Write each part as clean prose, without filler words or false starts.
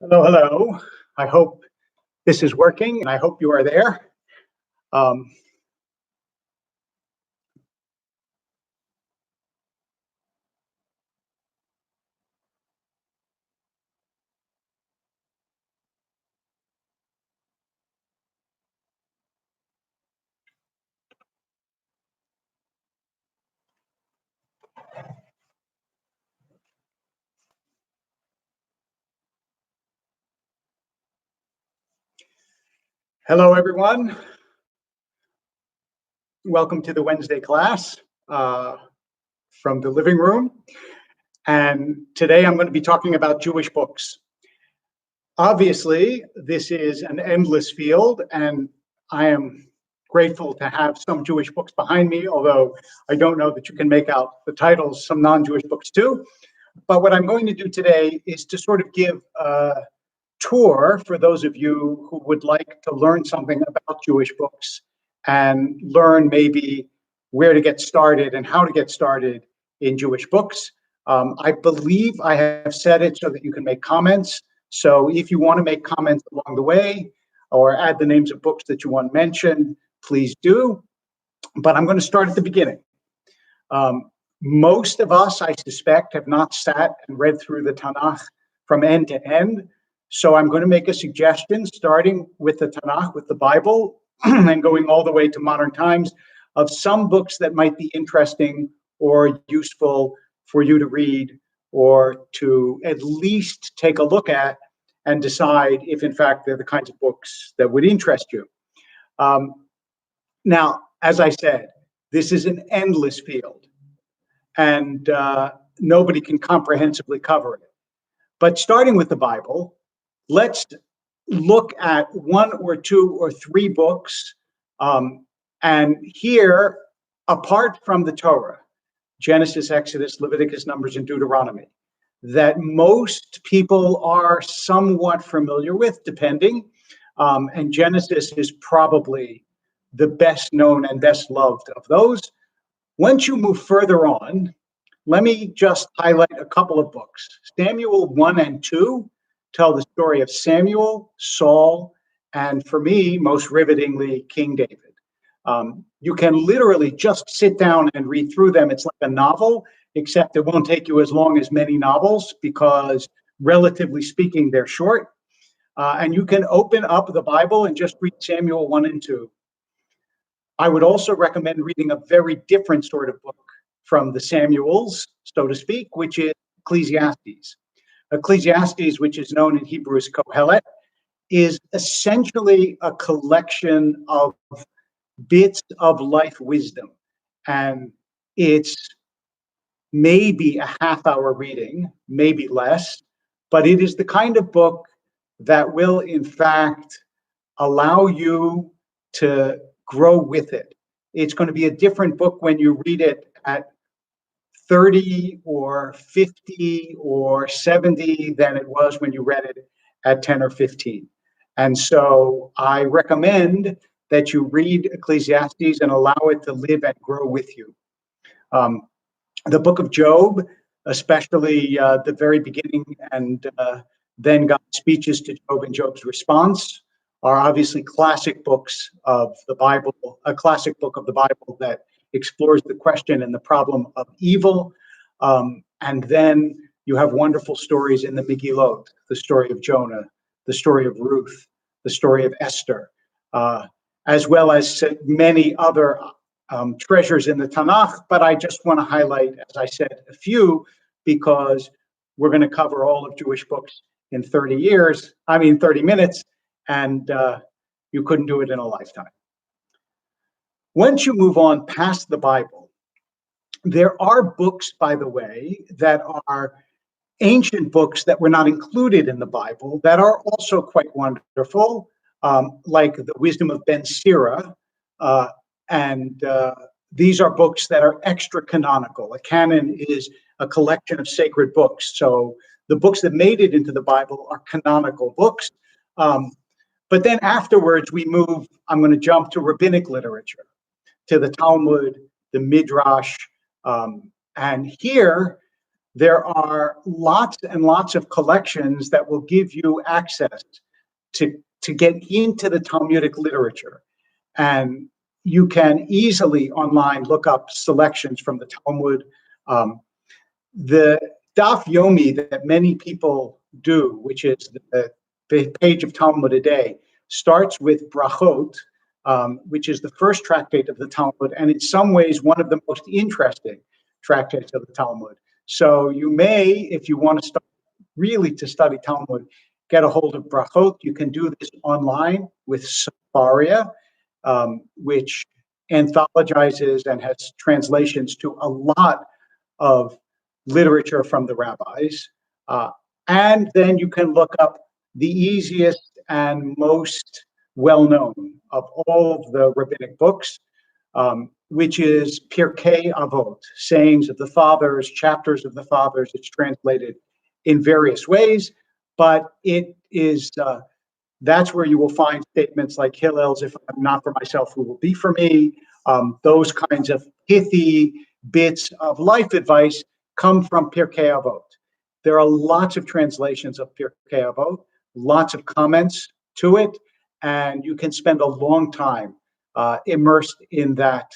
Hello, hello. I hope this is working and I hope you are there. Um, Hello, everyone. Welcome to the Wednesday class from the living room. And today I'm going to be talking about Jewish books. Obviously, this is an endless field, and I am grateful to have some Jewish books behind me, although I don't know that you can make out the titles, some non-Jewish books too. But what I'm going to do today is to sort of give a tour for those of you who would like to learn something about Jewish books and learn maybe where to get started and how to get started in Jewish books. I believe I have set it so that you can make comments. So if you want to make comments along the way or add the names of books that you want mentioned, please do. But I'm going to start at the beginning. Most of us, I suspect, have not sat and read through the Tanakh from end to end. So I'm going to make a suggestion, starting with the Tanakh, with the Bible, and going all the way to modern times, of some books that might be interesting or useful for you to read or to at least take a look at and decide if, in fact, they're the kinds of books that would interest you. Now, as I said, this is an endless field, and nobody can comprehensively cover it. But starting with the Bible, let's look at one or two or three books. And here, apart from the Torah, Genesis, Exodus, Leviticus, Numbers, and Deuteronomy, that most people are somewhat familiar with, depending. And Genesis is probably the best known and best loved of those. Once you move further on, let me just highlight a couple of books. Samuel 1 and 2 tell the story of Samuel, Saul, and for me, most rivetingly, King David. You can literally just sit down and read through them. It's like a novel, except it won't take you as long as many novels because, relatively speaking, they're short. And you can open up the Bible and just read Samuel 1 and 2. I would also recommend reading a very different sort of book from the Samuels, so to speak, which is Ecclesiastes. Ecclesiastes, which is known in Hebrew as Kohelet, is essentially a collection of bits of life wisdom. And it's maybe a half-hour reading, maybe less, but it is the kind of book that will, in fact, allow you to grow with it. It's going to be a different book when you read it at 30 or 50 or 70 than it was when you read it at 10 or 15. And so I recommend that you read Ecclesiastes and allow it to live and grow with you. The book of Job, especially the very beginning and then God's speeches to Job and Job's response, are obviously classic books of the Bible, a classic book of the Bible that explores the question and the problem of evil. And then you have wonderful stories in the Megillot, the story of Jonah, the story of Ruth, the story of Esther, as well as many other treasures in the Tanakh. But I just want to highlight, as I said, a few, because we're going to cover all of Jewish books in 30 minutes, and you couldn't do it in a lifetime. Once you move on past the Bible, there are books, by the way, that are ancient books that were not included in the Bible that are also quite wonderful, like the Wisdom of Ben Sira. And these are books that are extra canonical. A canon is a collection of sacred books. So the books that made it into the Bible are canonical books. But then afterwards, I'm going to jump to rabbinic literature, to the Talmud, the Midrash. And here, there are lots and lots of collections that will give you access to get into the Talmudic literature. And you can easily online look up selections from the Talmud. The Daf Yomi that many people do, which is the page of Talmud a day, starts with Brachot, which is the first tractate of the Talmud, and in some ways one of the most interesting tractates of the Talmud. So you may, if you want to start really to study Talmud, get a hold of Brachot. You can do this online with Sefaria, which anthologizes and has translations to a lot of literature from the rabbis. And then you can look up the easiest and most well-known of all of the rabbinic books, which is Pirkei Avot, sayings of the fathers, chapters of the fathers. It's translated in various ways, but it is that's where you will find statements like Hillel's, if I'm not for myself, who will be for me? Those kinds of pithy bits of life advice come from Pirkei Avot. There are lots of translations of Pirkei Avot, lots of comments to it, and you can spend a long time immersed in that,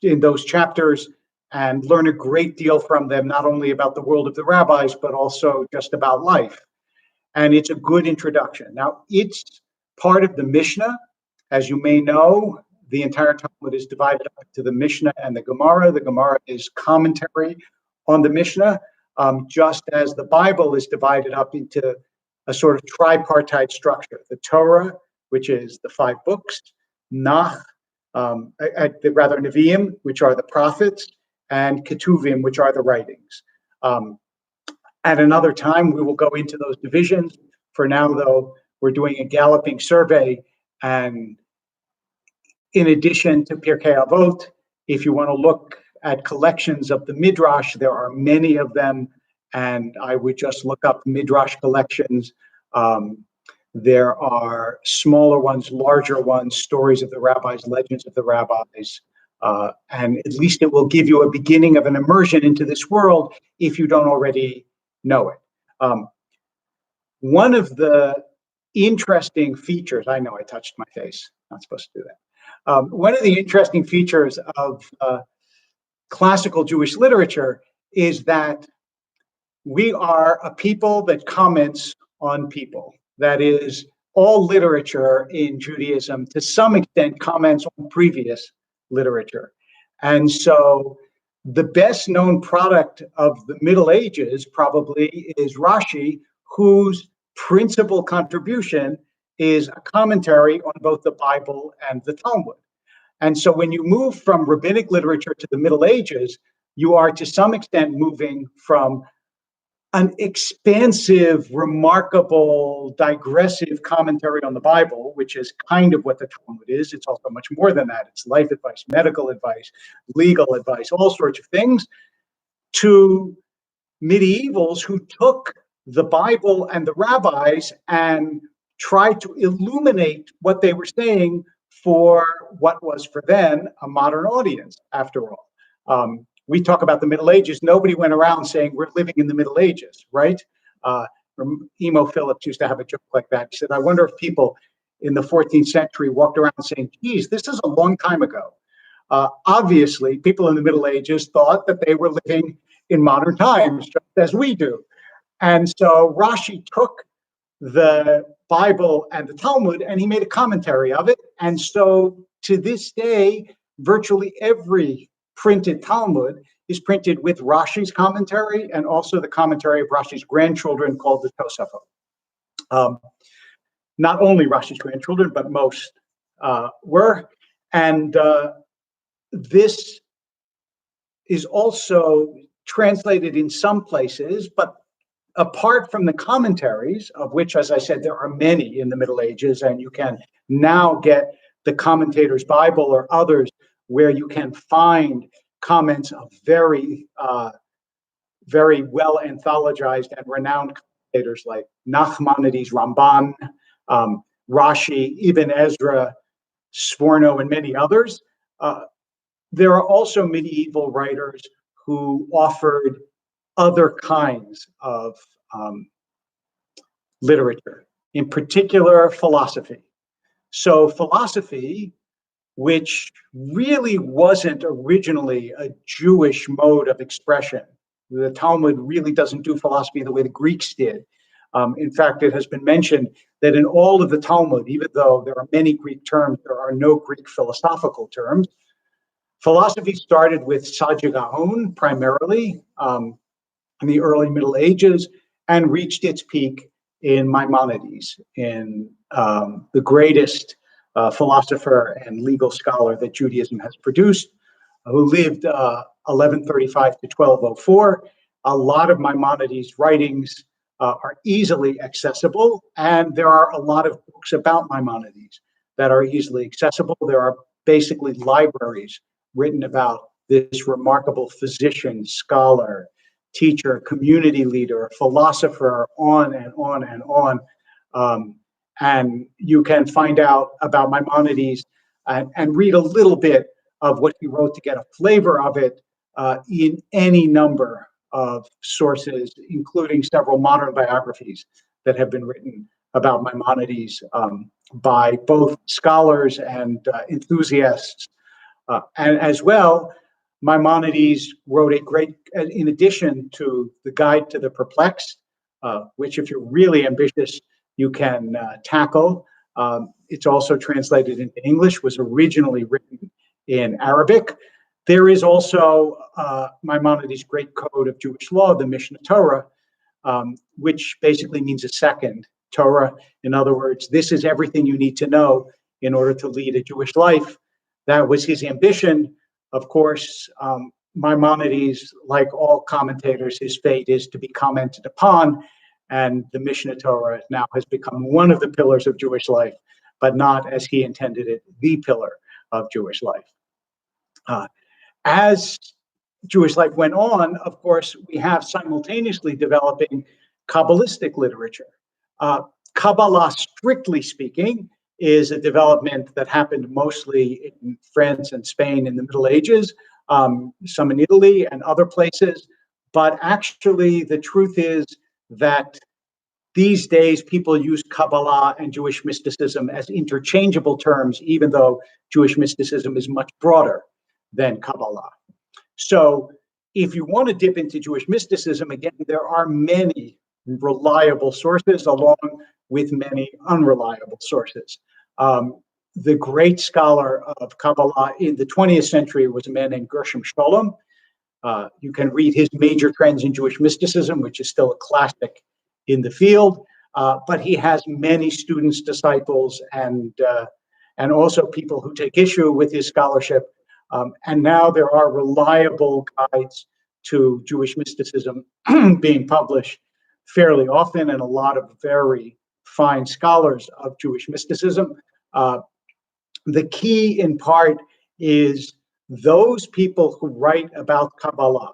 in those chapters, and learn a great deal from them, not only about the world of the rabbis, but also just about life. And it's a good introduction. Now, it's part of the Mishnah. As you may know, the entire Talmud is divided up into the Mishnah and the Gemara. The Gemara is commentary on the Mishnah, just as the Bible is divided up into a sort of tripartite structure. The Torah, which is the 5 books, Nach, rather Nevi'im, which are the prophets, and Ketuvim, which are the writings. At another time, we will go into those divisions. For now, though, we're doing a galloping survey. And in addition to Pirkei Avot, if you want to look at collections of the Midrash, there are many of them. And I would just look up Midrash collections. There are smaller ones, larger ones, stories of the rabbis, legends of the rabbis. And at least it will give you a beginning of an immersion into this world if you don't already know it. One of the interesting features, I know I touched my face, not supposed to do that. One of the interesting features of classical Jewish literature is that we are a people that comments on people. That is, all literature in Judaism, to some extent, comments on previous literature. And so the best known product of the Middle Ages probably is Rashi, whose principal contribution is a commentary on both the Bible and the Talmud. And so when you move from rabbinic literature to the Middle Ages, you are to some extent moving from an expansive, remarkable, digressive commentary on the Bible, which is kind of what the Talmud is. It's also much more than that. It's life advice, medical advice, legal advice, all sorts of things, to medievals who took the Bible and the rabbis and tried to illuminate what they were saying for what was for then a modern audience, after all. We talk about the Middle Ages. Nobody went around saying we're living in the Middle Ages, right? Emo Phillips used to have a joke like that. He said, I wonder if people in the 14th century walked around saying, geez, this is a long time ago. Obviously, people in the Middle Ages thought that they were living in modern times, just as we do. And so Rashi took the Bible and the Talmud and he made a commentary of it. And so to this day, virtually every printed Talmud is printed with Rashi's commentary and also the commentary of Rashi's grandchildren called the Tosafot. Not only Rashi's grandchildren, but most were. And this is also translated in some places, but apart from the commentaries, of which, as I said, there are many in the Middle Ages, and you can now get the Commentator's Bible or others where you can find comments of very, very well anthologized and renowned commentators like Nachmanides, Ramban, Rashi, Ibn Ezra, Sforno, and many others. There are also medieval writers who offered other kinds of literature, in particular philosophy. So philosophy, which really wasn't originally a Jewish mode of expression. The Talmud really doesn't do philosophy the way the Greeks did. In fact, it has been mentioned that in all of the Talmud, even though there are many Greek terms, there are no Greek philosophical terms. Philosophy started with Saadia Gaon primarily in the early Middle Ages and reached its peak in Maimonides, in the greatest philosopher and legal scholar that Judaism has produced, who lived 1135 to 1204. A lot of Maimonides' writings are easily accessible, and there are a lot of books about Maimonides that are easily accessible. There are basically libraries written about this remarkable physician, scholar, teacher, community leader, philosopher, on and on and on. And you can find out about Maimonides and read a little bit of what he wrote to get a flavor of it in any number of sources, including several modern biographies that have been written about Maimonides by both scholars and enthusiasts. And as well, Maimonides wrote a great, in addition to the Guide to the Perplexed, which if you're really ambitious, you can tackle. It's also translated into English, was originally written in Arabic. There is also Maimonides' great code of Jewish law, the Mishnah Torah, which basically means a second Torah. In other words, this is everything you need to know in order to lead a Jewish life. That was his ambition. Of course, Maimonides, like all commentators, his fate is to be commented upon, and the Mishnah Torah now has become one of the pillars of Jewish life, but not, as he intended it, the pillar of Jewish life. As Jewish life went on, of course, we have simultaneously developing Kabbalistic literature. Kabbalah, strictly speaking, is a development that happened mostly in France and Spain in the Middle Ages, some in Italy and other places. But actually, the truth is that these days people use Kabbalah and Jewish mysticism as interchangeable terms, even though Jewish mysticism is much broader than Kabbalah. So if you want to dip into Jewish mysticism, again, there are many reliable sources along with many unreliable sources. The great scholar of Kabbalah in the 20th century was a man named Gershom Scholem. You can read his Major Trends in Jewish Mysticism, which is still a classic in the field, but he has many students, disciples, and also people who take issue with his scholarship. And now there are reliable guides to Jewish mysticism being published fairly often, and a lot of very fine scholars of Jewish mysticism. The key, in part, is those people who write about Kabbalah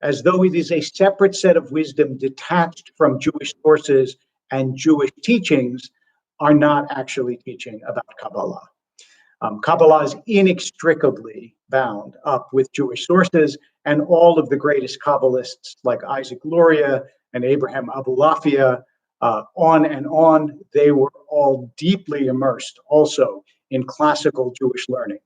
as though it is a separate set of wisdom detached from Jewish sources and Jewish teachings are not actually teaching about Kabbalah. Kabbalah is inextricably bound up with Jewish sources, and all of the greatest Kabbalists like Isaac Luria and Abraham Abulafia, on and on, they were all deeply immersed also in classical Jewish learning.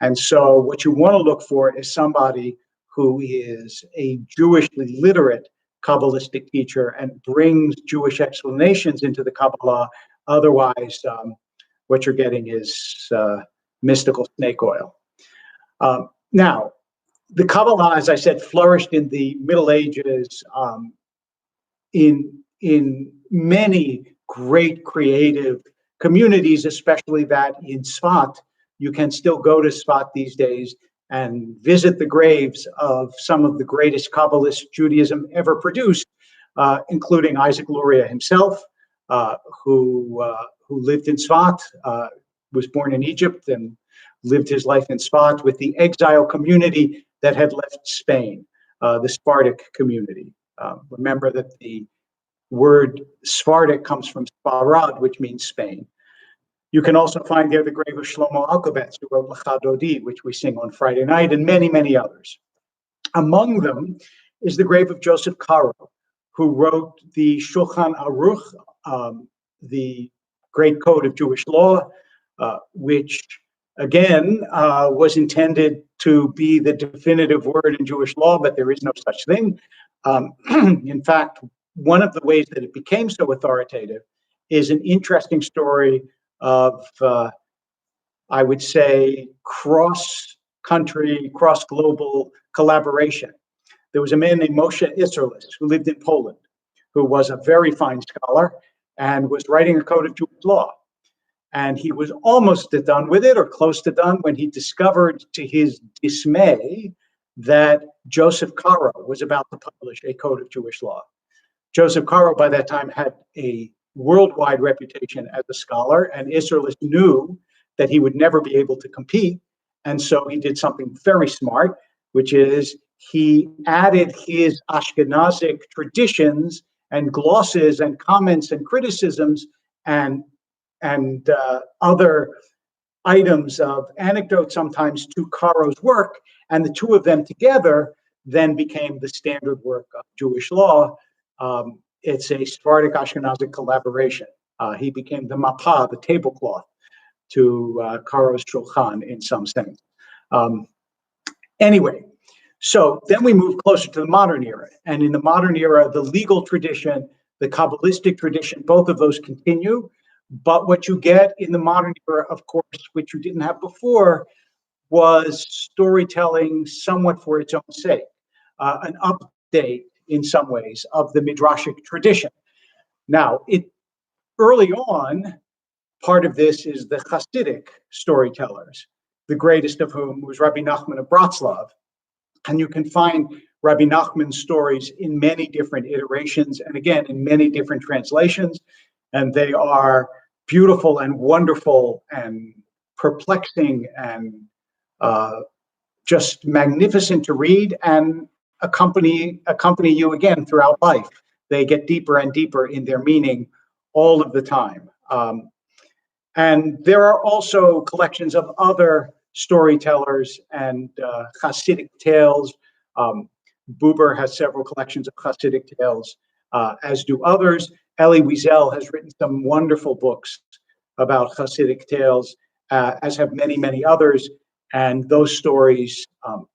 And so what you want to look for is somebody who is a Jewishly literate Kabbalistic teacher and brings Jewish explanations into the Kabbalah. Otherwise, what you're getting is mystical snake oil. Now, the Kabbalah, as I said, flourished in the Middle Ages in many great creative communities, especially that in Sfat. You can still go to Sfat these days and visit the graves of some of the greatest Kabbalists Judaism ever produced, including Isaac Luria himself, who lived in Sfat, was born in Egypt and lived his life in Sfat with the exile community that had left Spain, the Sephardic community. Remember that the word Sephardic comes from Sfarad, which means Spain. You can also find there the grave of Shlomo Alkabetz, who wrote Lecha Dodi, which we sing on Friday night, and many, many others. Among them is the grave of Joseph Caro, who wrote the Shulchan Aruch, the Great Code of Jewish Law, which again was intended to be the definitive word in Jewish law, but there is no such thing. In fact, one of the ways that it became so authoritative is an interesting story of, I would say, cross-country, cross-global collaboration. There was a man named Moshe Isserles who lived in Poland, who was a very fine scholar and was writing a code of Jewish law. And he was almost done with it, or close to done, when he discovered, to his dismay, that Joseph Caro was about to publish a code of Jewish law. Joseph Caro, by that time, had a worldwide reputation as a scholar, and Isserles knew that he would never be able to compete. And so he did something very smart, which is he added his Ashkenazic traditions and glosses and comments and criticisms and other items of anecdote sometimes to Caro's work, and the two of them together then became the standard work of Jewish law. It's a Sephardic Ashkenazic collaboration. He became the mapa, the tablecloth, to Caro's Shulchan in some sense. Anyway, so then we move closer to the modern era. And in the modern era, the legal tradition, the Kabbalistic tradition, both of those continue. But what you get in the modern era, of course, which you didn't have before, was storytelling somewhat for its own sake, an update in some ways of the Midrashic tradition. Now, early on, part of this is the Hasidic storytellers, the greatest of whom was Rabbi Nachman of Bratslav. And you can find Rabbi Nachman's stories in many different iterations, and again, in many different translations. And they are beautiful and wonderful and perplexing and just magnificent to read, and accompany you again throughout life. They get deeper and deeper in their meaning all of the time. And there are also collections of other storytellers and Hasidic tales. Buber has several collections of Hasidic tales, as do others. Elie Wiesel has written some wonderful books about Hasidic tales, as have many, many others. And those stories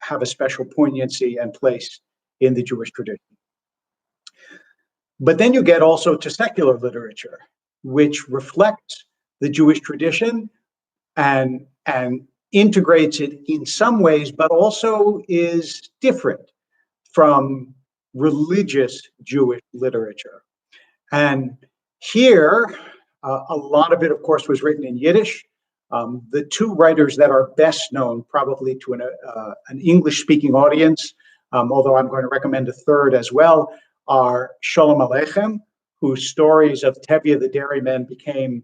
have a special poignancy and place in the Jewish tradition. But then you get also to secular literature, which reflects the Jewish tradition and integrates it in some ways, but also is different from religious Jewish literature. And here, a lot of it, of course, was written in Yiddish. The two writers that are best known, probably to an English-speaking audience, although I'm going to recommend a third as well, are Sholem Aleichem, whose stories of Tevye the Dairyman became,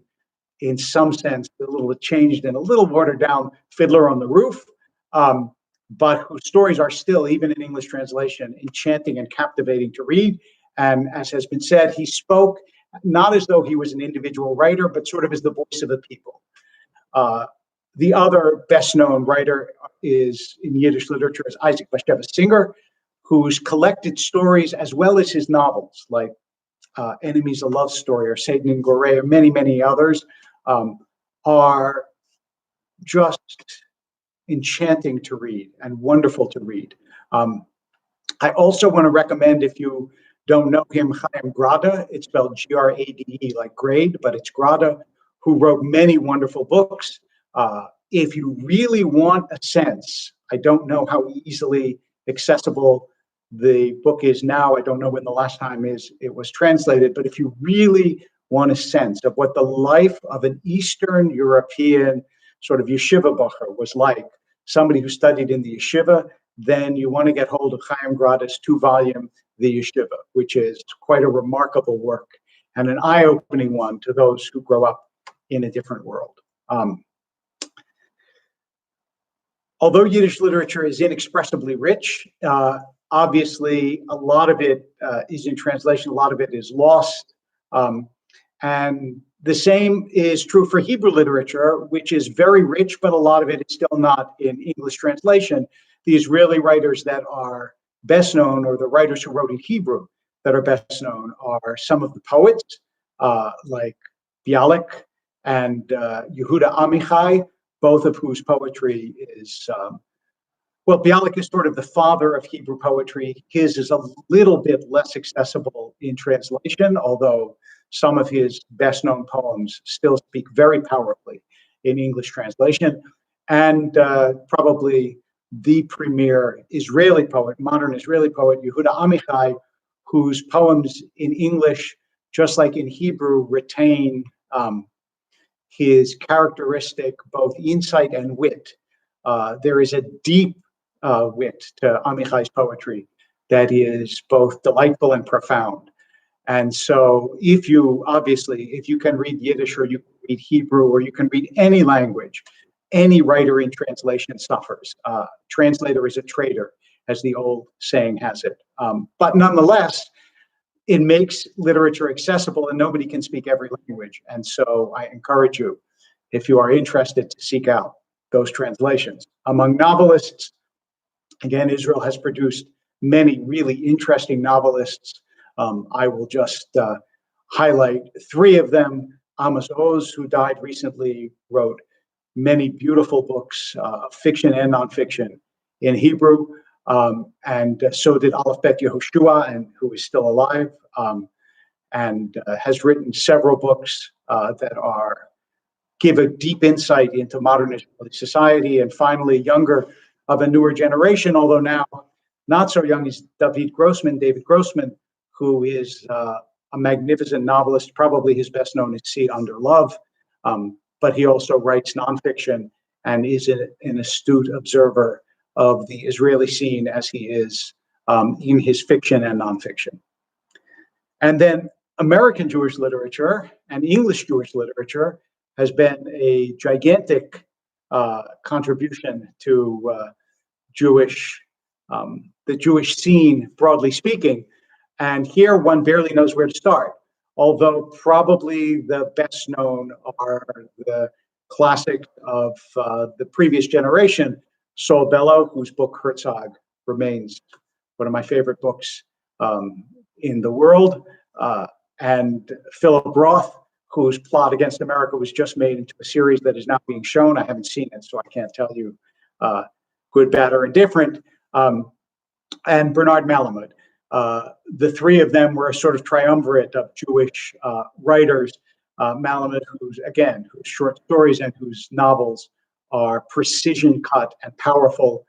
in some sense, a little changed and a little watered down, Fiddler on the Roof, but whose stories are still, even in English translation, enchanting and captivating to read. And as has been said, he spoke not as though he was an individual writer, but sort of as the voice of the people. The other best-known writer is in Yiddish literature is Isaac Bashevis Singer, whose collected stories, as well as his novels, like Enemies, a Love Story, or Satan and Gorey, or many, many others, are just enchanting to read and wonderful to read. I also want to recommend, if you don't know him, Chaim Grada. It's spelled Grade, like grade, but it's Grada, who wrote many wonderful books. If you really want a sense, I don't know how easily accessible the book is now. I don't know when the last time it was translated, but if you really want a sense of what the life of an Eastern European sort of yeshiva bacher was like, somebody who studied in the yeshiva, then you want to get hold of Chaim Grada's 2-volume The Yeshiva, which is quite a remarkable work and an eye-opening one to those who grow up in a different world. Although Yiddish literature is inexpressibly rich, obviously a lot of it is in translation, a lot of it is lost. And the same is true for Hebrew literature, which is very rich, but a lot of it is still not in English translation. The Israeli writers that are best known, or the writers who wrote in Hebrew that are best known, are some of the poets like Bialik and Yehuda Amichai, both of whose poetry is, well, Bialik is sort of the father of Hebrew poetry. His is a little bit less accessible in translation, although some of his best known poems still speak very powerfully in English translation. And probably the premier Israeli poet, modern Israeli poet, Yehuda Amichai, whose poems in English, just like in Hebrew, retain his characteristic both insight and wit. There is a deep wit to Amichai's poetry that is both delightful and profound. And so if you can read Yiddish, or you can read Hebrew, or you can read any language, any writer in translation suffers. Translator is a traitor, as the old saying has it. But nonetheless, it makes literature accessible, and nobody can speak every language. And so I encourage you, if you are interested, to seek out those translations. Among novelists, again, Israel has produced many really interesting novelists. I will just highlight three of them. Amos Oz, who died recently, wrote many beautiful books, fiction and nonfiction, in Hebrew. And so did Aleph Bet Yehoshua, and who is still alive, and has written several books that give a deep insight into modern Israeli society. And finally, younger of a newer generation, although now not so young, is David Grossman, who is a magnificent novelist. Probably his best known is Sea Under Love, but he also writes nonfiction and is an astute observer of the Israeli scene, as he is in his fiction and nonfiction. And then American Jewish literature and English Jewish literature has been a gigantic contribution to the Jewish scene, broadly speaking. And here one barely knows where to start, although probably the best known are the classics of the previous generation. Saul Bellow, whose book Herzog remains one of my favorite books in the world, and Philip Roth, whose Plot Against America was just made into a series that is now being shown. I haven't seen it, so I can't tell you good, bad, or indifferent. And Bernard Malamud. The three of them were a sort of triumvirate of Jewish writers. Malamud, whose short stories and whose novels are precision cut and powerful.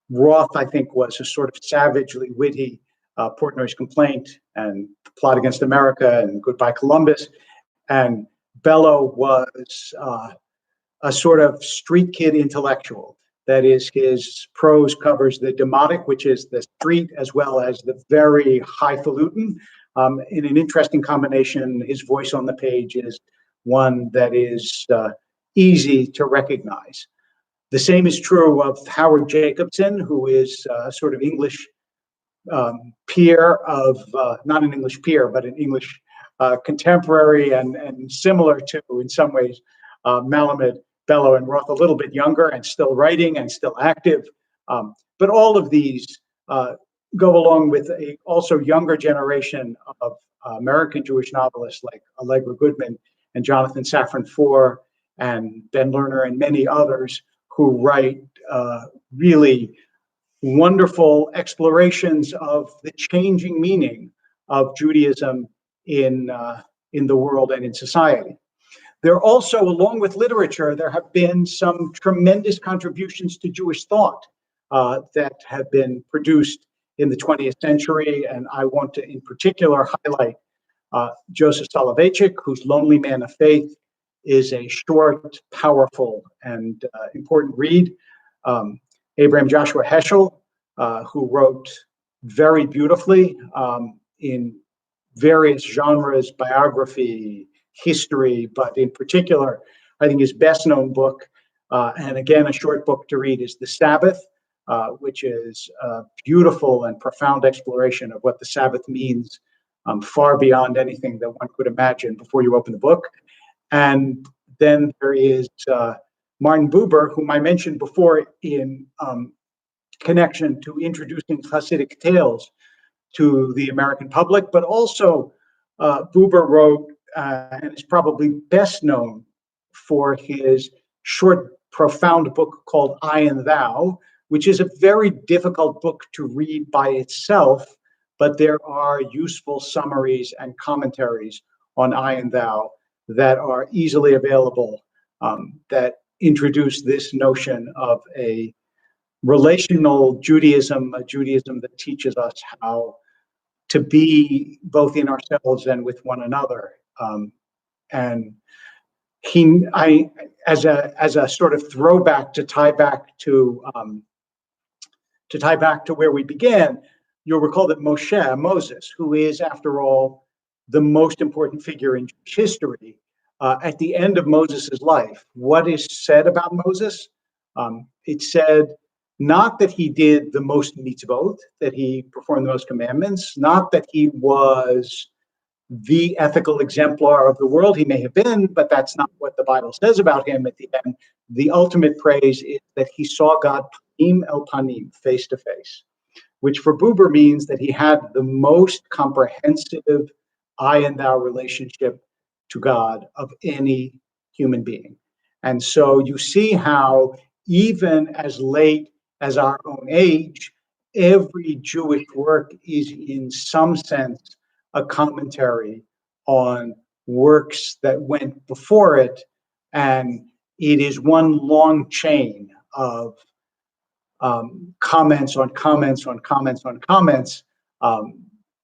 Roth, I think, was a sort of savagely witty Portnoy's Complaint and Plot Against America and Goodbye Columbus. And Bellow was a sort of street kid intellectual. That is, his prose covers the demotic, which is the street, as well as the very highfalutin. In an interesting combination, his voice on the page is one that is easy to recognize. The same is true of Howard Jacobson, who is a sort of English peer of, not an English peer, but an English contemporary and similar to, in some ways, Malamud, Bellow, and Roth, a little bit younger and still writing and still active. But all of these go along with a also younger generation of American Jewish novelists like Allegra Goodman and Jonathan Safran Foer and Ben Lerner and many others who write really wonderful explorations of the changing meaning of Judaism in the world and in society. There also, along with literature, there have been some tremendous contributions to Jewish thought that have been produced in the 20th century. And I want to, in particular, highlight Joseph Soloveitchik, whose Lonely Man of Faith is a short, powerful, and important read. Abraham Joshua Heschel, who wrote very beautifully in various genres, biography, history, but in particular, I think his best known book, and again, a short book to read, is The Sabbath, which is a beautiful and profound exploration of what the Sabbath means, far beyond anything that one could imagine before you open the book. And then there is Martin Buber, whom I mentioned before in connection to introducing Hasidic tales to the American public, but also Buber wrote, and is probably best known for his short, profound book called I and Thou, which is a very difficult book to read by itself, but there are useful summaries and commentaries on I and Thou that are easily available, that introduce this notion of a relational Judaism, a Judaism that teaches us how to be both in ourselves and with one another. And as a sort of throwback to tie back to where we began, you'll recall that Moses, who is, after all, the most important figure in Jewish history, at the end of Moses's life, what is said about Moses? It's said not that he did the most mitzvot, that he performed the most commandments, not that he was the ethical exemplar of the world. He may have been, but that's not what the Bible says about him at the end. The ultimate praise is that he saw God panim el panim, face to face, which for Buber means that he had the most comprehensive I and thou relationship to God of any human being. And so you see how even as late as our own age, every Jewish work is in some sense a commentary on works that went before it, and it is one long chain of comments on comments on comments on comments,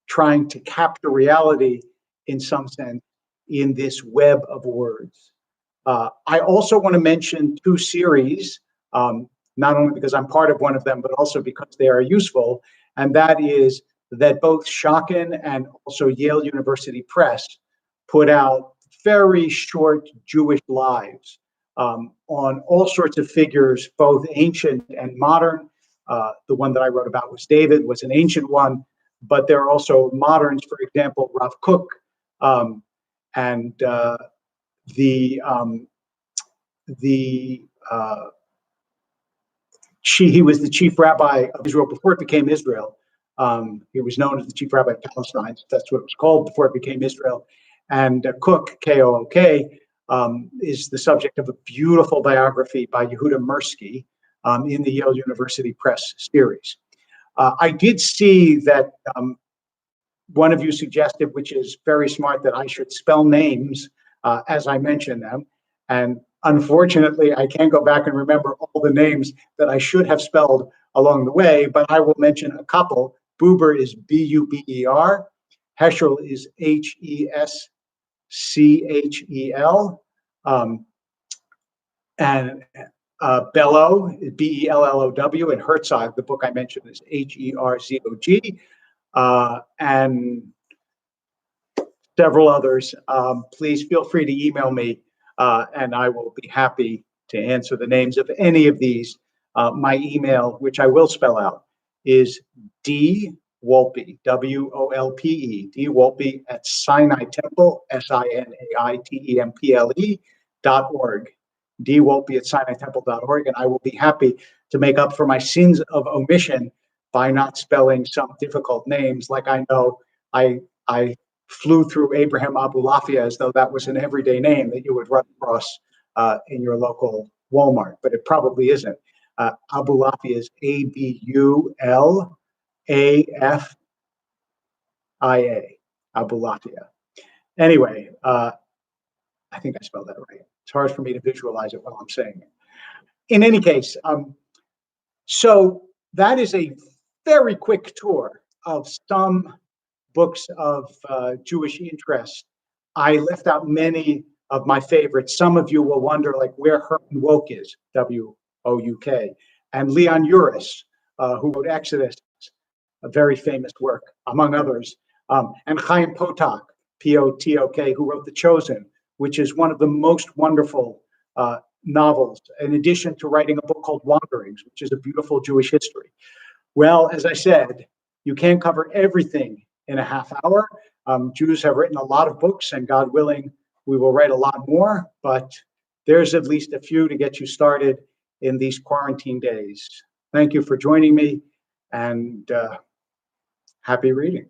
trying to capture reality in some sense in this web of words. I also want to mention two series, not only because I'm part of one of them, but also because they are useful. And that is that both Schocken and also Yale University Press put out very short Jewish lives on all sorts of figures, both ancient and modern. The one that I wrote about was David, was an ancient one, but there are also moderns, for example, Rav Kook, and he was the chief rabbi of Israel before it became Israel. He was known as the chief rabbi of Palestine. That's what it was called before it became Israel. And Kook, K-O-O-K, is the subject of a beautiful biography by Yehuda Mirsky in the Yale University Press series. I did see that one of you suggested, which is very smart, that I should spell names as I mention them. And unfortunately, I can't go back and remember all the names that I should have spelled along the way, but I will mention a couple. Buber is B-U-B-E-R. Heschel is H-E-S-C-H-E-L. And Bellow, B-E-L-L-O-W, and Herzog, the book I mentioned, is H-E-R-Z-O-G. And several others. Please feel free to email me, and I will be happy to answer the names of any of these. My email, which I will spell out, is dwolpe, W-O-L-P-E, dwolpe at Sinai Temple, SINAITEMPLE.org, dwolpe at SinaiTemple.org, and I will be happy to make up for my sins of omission by not spelling some difficult names. Like I know I flew through Abraham Abulafia as though that was an everyday name that you would run across in your local Walmart, but it probably isn't. Abulafia is A-B-U-L-A-F-I-A, Abulafia. Anyway, I think I spelled that right. It's hard for me to visualize it while I'm saying it. In any case, so that is a very quick tour of some books of Jewish interest. I left out many of my favorites. Some of you will wonder, like, where Herman Wouk is, W-O-U-K, and Leon Uris, who wrote Exodus, a very famous work, among others, and Chaim Potok, P-O-T-O-K, who wrote The Chosen, which is one of the most wonderful novels, in addition to writing a book called Wanderings, which is a beautiful Jewish history. Well, as I said, you can't cover everything in a half hour. Jews have written a lot of books, and God willing, we will write a lot more, but there's at least a few to get you started in these quarantine days. Thank you for joining me, and happy reading.